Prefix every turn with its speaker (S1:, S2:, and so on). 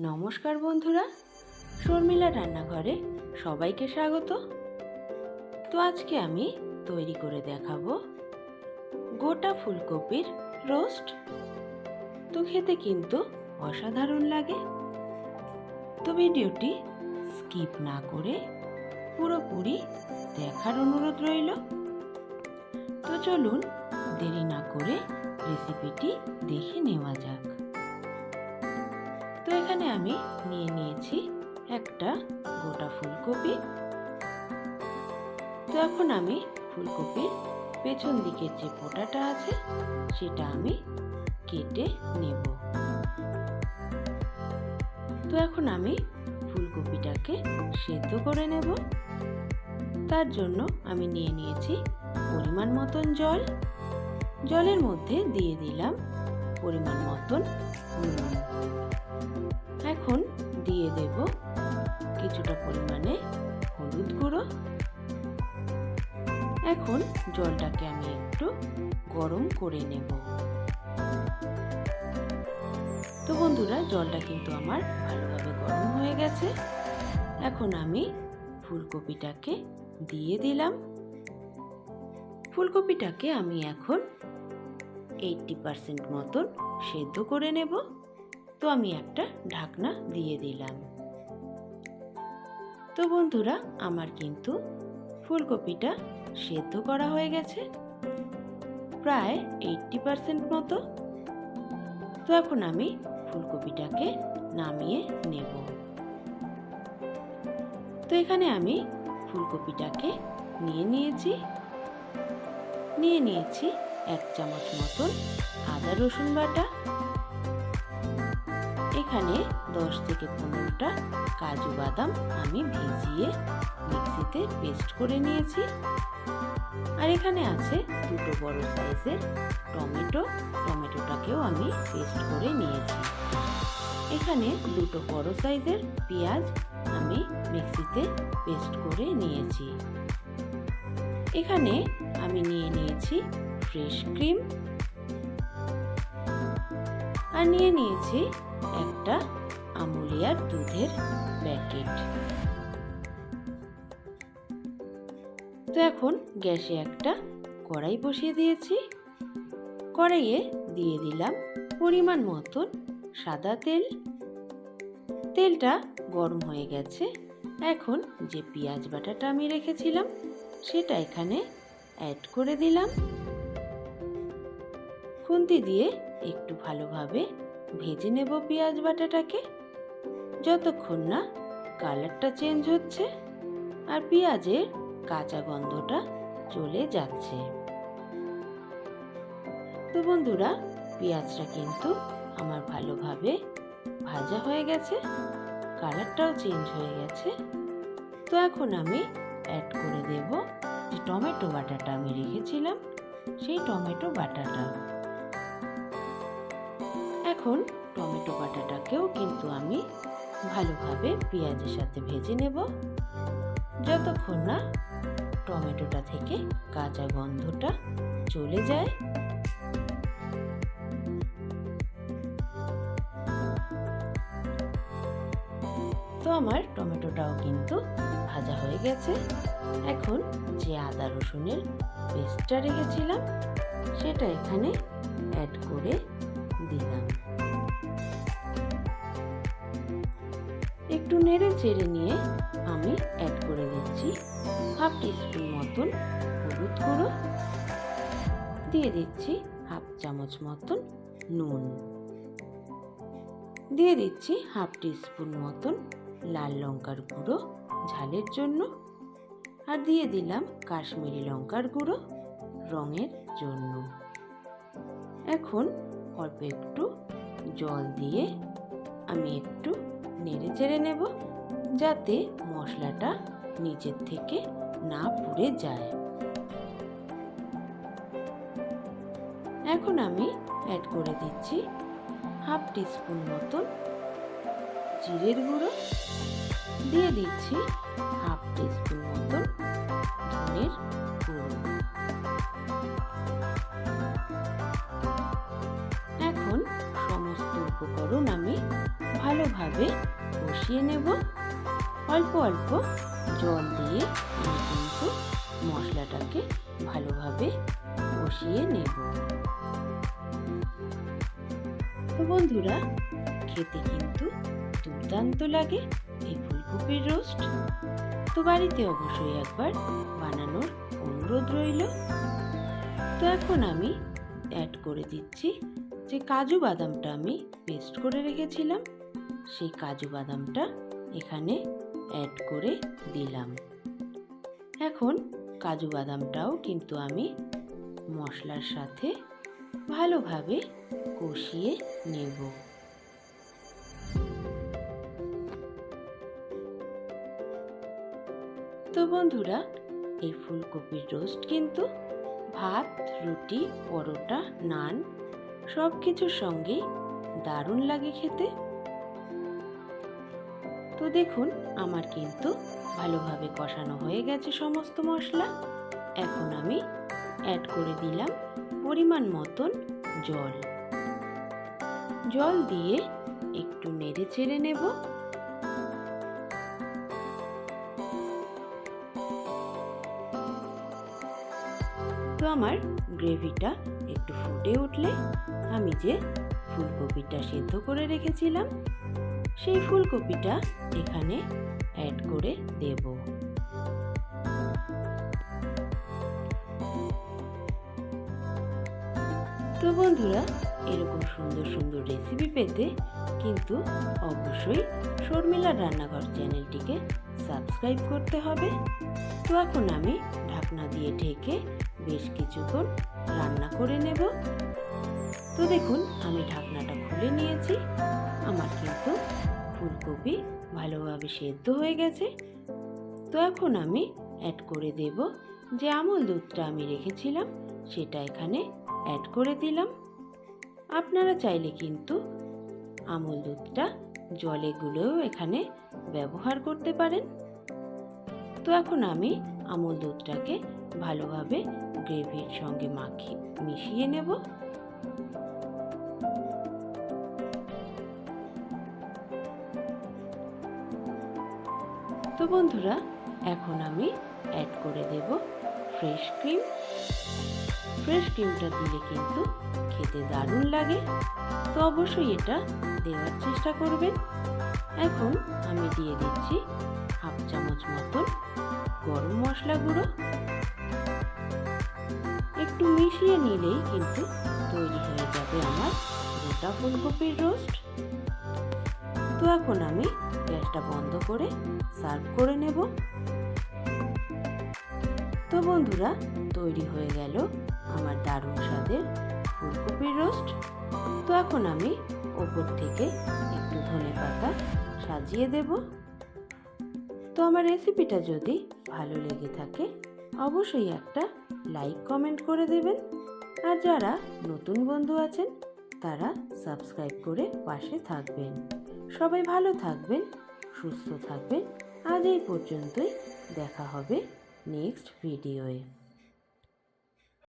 S1: নমস্কার বন্ধুরা, শর্মিলা রান্নাঘরে সবাইকে স্বাগত। তো আজকে আমি তৈরি করে দেখাবো গোটা ফুলকপির রোস্ট। তো খেতে কিন্তু অসাধারণ লাগে। তো ভিডিওটি স্কিপ না করে পুরোপুরি দেখার অনুরোধ রইল। তো চলুন দেরি না করে রেসিপিটি দেখে নেওয়া যাক। তো এখানে আমি নিয়ে নিয়েছি একটা গোটা ফুলকপি। তো এখন আমি ফুলকপির পেছন দিকের যে পোটাটা আছে সেটা আমি কেটে নেব। তো এখন আমি ফুলকপিটাকে সেদ্ধ করে নেব। তার জন্য আমি নিয়ে নিয়েছি পরিমাণ মতন জল। জলের মধ্যে দিয়ে দিলাম পরিমাণ মতন নুন। এখন দিয়ে দেব কিছুটা পরিমাণে হলুদ গুঁড়ো। এখন জলটাকে আমি একটু গরম করে নেব। তো বন্ধুরা, জলটা কিন্তু আমার ভালোভাবে গরম হয়ে গেছে। এখন আমি ফুলকপিটাকে দিয়ে দিলাম। ফুলকপিটাকে আমি এখন 80% মতন সেদ্ধ করে নেব। তো আমি একটা ঢাকনা দিয়ে দিলাম। তো বন্ধুরা, আমার কিন্তু ফুলকপিটা সেদ্ধ করা হয়ে গেছে প্রায় 80% মতো। তো এখন আমি ফুলকপিটাকে নামিয়ে নেব। তো এখানে আমি ফুলকপিটাকে নিয়ে নিয়েছি 1 চামচ মতন আদা রসুন বাটা। এখানে 10 থেকে 15টা কাজু বাদাম আমি ভিজিয়ে মিক্সিতে পেস্ট করে নিয়েছি। আর এখানে আছে 2 বড় সাইজের টমেটোটাকেও আমি পেস্ট করে নিয়েছি। এখানে 2 বড় সাইজের পেঁয়াজ আমি মিক্সিতে পেস্ট করে নিয়েছি। এখানে আমি নিয়ে নিয়েছি ফ্রেশ ক্রিম আর নিয়ে নিয়েছি একটা আমুলিয়ার দুধের প্যাকেট। তো এখন গ্যাসে একটা কড়াই বসিয়ে দিয়েছি। কড়াইয়ে দিয়ে দিলাম পরিমাণ মতন সাদা তেল। তেলটা গরম হয়ে গেছে। এখন যে পেঁয়াজ বাটাটা আমি রেখেছিলাম সেটা এখানে অ্যাড করে দিলাম। খুন্তি দিয়ে একটু ভালোভাবে ভেজে নেব পেঁয়াজ বাটাটাকে, যতক্ষণ না কালারটা চেঞ্জ হচ্ছে আর পেঁয়াজের কাঁচা গন্ধটা চলে যাচ্ছে। তো বন্ধুরা, পেঁয়াজটা কিন্তু আমার ভালোভাবে ভাজা হয়ে গেছে, কালারটাও চেঞ্জ হয়ে গেছে। তো এখন আমি অ্যাড করে দেব যে টমেটো বাটাটা আমি রেখেছিলাম সেই টমেটো বাটাটা। এখন টমেটো বাটাটাকেও কিন্তু আমি ভালোভাবে পেঁয়াজের সাথে ভেজে নেব, যতক্ষণ না টমেটোটা থেকে কাঁচা গন্ধটা চলে যায়। তো আমার টমেটোটাও কিন্তু ভাজা হয়ে গেছে। এখন যে আদা রসুনের পেস্টটা রেখেছিলাম সেটা এখানে অ্যাড করে দিলাম। একটু নেড়ে চেড়ে নিয়ে আমি অ্যাড করে দিচ্ছি 1/2 টিস্পুন মতন হলুদ গুঁড়ো, দিয়ে দিচ্ছি 1/2 চামচ মতন নুন, দিয়ে দিচ্ছি 1/2 টিস্পুন মতন লাল লঙ্কার গুঁড়ো ঝালের জন্য, আর দিয়ে দিলাম কাশ্মীরি লঙ্কার গুঁড়ো রঙের জন্য। এখন অল্প একটু জল দিয়ে আমি একটু নেড়ে চেড়ে নেব, যাতে মশলাটা নিচের থেকে না পুড়ে যায়। এখন আমি অ্যাড করে দিচ্ছি 1/2 টিস্পুন মতন জিরের গুঁড়ো, দিয়ে দিচ্ছি 1/2 টিস্পুন মতন ধনের গুঁড়ো। এখন সমস্ত উপকরণ আমি ভালোভাবে কষিয়ে নেব। অল্প অল্প জল দিয়ে আমি কিন্তু মশলাটাকে ভালোভাবে কষিয়ে নেব। তো বন্ধুরা, খেতে কিন্তু দুর্দান্ত লাগে এই ফুলকপির রোস্ট। তো বাড়িতে অবশ্যই একবার বানানোর অনুরোধ রইল। তো এখন আমি অ্যাড করে দিচ্ছি যে কাজু বাদামটা আমি পেস্ট করে রেখেছিলাম, সেই কাজু বাদামটা এখানে অ্যাড করে দিলাম। এখন কাজু বাদামটাও কিন্তু আমি মশলার সাথে ভালোভাবে কষিয়ে নেব। তো বন্ধুরা, এই ফুলকপির রোস্ট কিন্তু ভাত, রুটি, পরোটা, নান সব কিছুর সঙ্গেই দারুণ লাগে খেতে। তো দেখুন, আমার কিন্তু ভালোভাবে কষানো হয়ে গেছে সমস্ত মশলা। এখন আমি অ্যাড করে দিলাম পরিমাণ মতন জল। জল দিয়ে একটু নেড়ে চেড়ে নেব। তো আমার গ্রেভিটা একটু ফুটে উঠলে আমি যে ফুলকপিটা সিদ্ধ করে রেখেছিলাম সেই ফুলকপিটা এখানে অ্যাড করে দেব। তো বন্ধুরা, এরকম সুন্দর সুন্দর রেসিপি পেতে কিন্তু অবশ্যই শর্মিলার রান্নাঘর চ্যানেলটিকে সাবস্ক্রাইব করতে হবে। তো এখন আমি ঢাকনা দিয়ে ঢেকে বেশ কিছুক্ষণ রান্না করে নেব। তো দেখুন, আমি ঢাকনাটা খুলে নিয়েছি। আমার কিন্তু ফুলকপি ভালোভাবে সেদ্ধ হয়ে গেছে। তো এখন আমি অ্যাড করে দেব যে আমল দুধটা আমি রেখেছিলাম, সেটা এখানে অ্যাড করে দিলাম। আপনারা চাইলে কিন্তু আমল দুধটা জলে গুলেও এখানে ব্যবহার করতে পারেন। তো এখন আমি আমল দুধটাকে ভালোভাবে গ্রেভির সঙ্গে মিশিয়ে নেব। তো বন্ধুরা, এখন আমি অ্যাড করে দেব ফ্রেশ ক্রিম। ফ্রেশ ক্রিমটা দিলে কিন্তু খেতে দারুণ লাগে। তো অবশ্যই এটা দেওয়ার চেষ্টা করবেন। এখন আমি দিয়ে দিচ্ছি হাফ চামচ মতন গরম মশলা গুঁড়ো। একটু মিশিয়ে নিলেই কিন্তু তৈরি হয়ে যাবে আমার গোটা ফুলকপির রোস্ট। তো এখন আমি গ্যাসটা বন্ধ করে সার্ভ করে নেব। তো বন্ধুরা, তৈরি হয়ে গেল আমার দারুণ স্বাদের ফুলকপির রোস্ট। তো এখন আমি ওপর থেকে একটু ধনেপাতা সাজিয়ে দেব। তো আমার রেসিপিটা যদি ভালো লেগে থাকে অবশ্যই একটা লাইক কমেন্ট করে দেবেন। আর যারা নতুন বন্ধু আছেন তারা সাবস্ক্রাইব করে পাশে থাকবেন। সবাই ভালো থাকবেন, সুস্থ থাকবেন। আজ এই পর্যন্তই, দেখা হবে নেক্সট ভিডিওয়ে।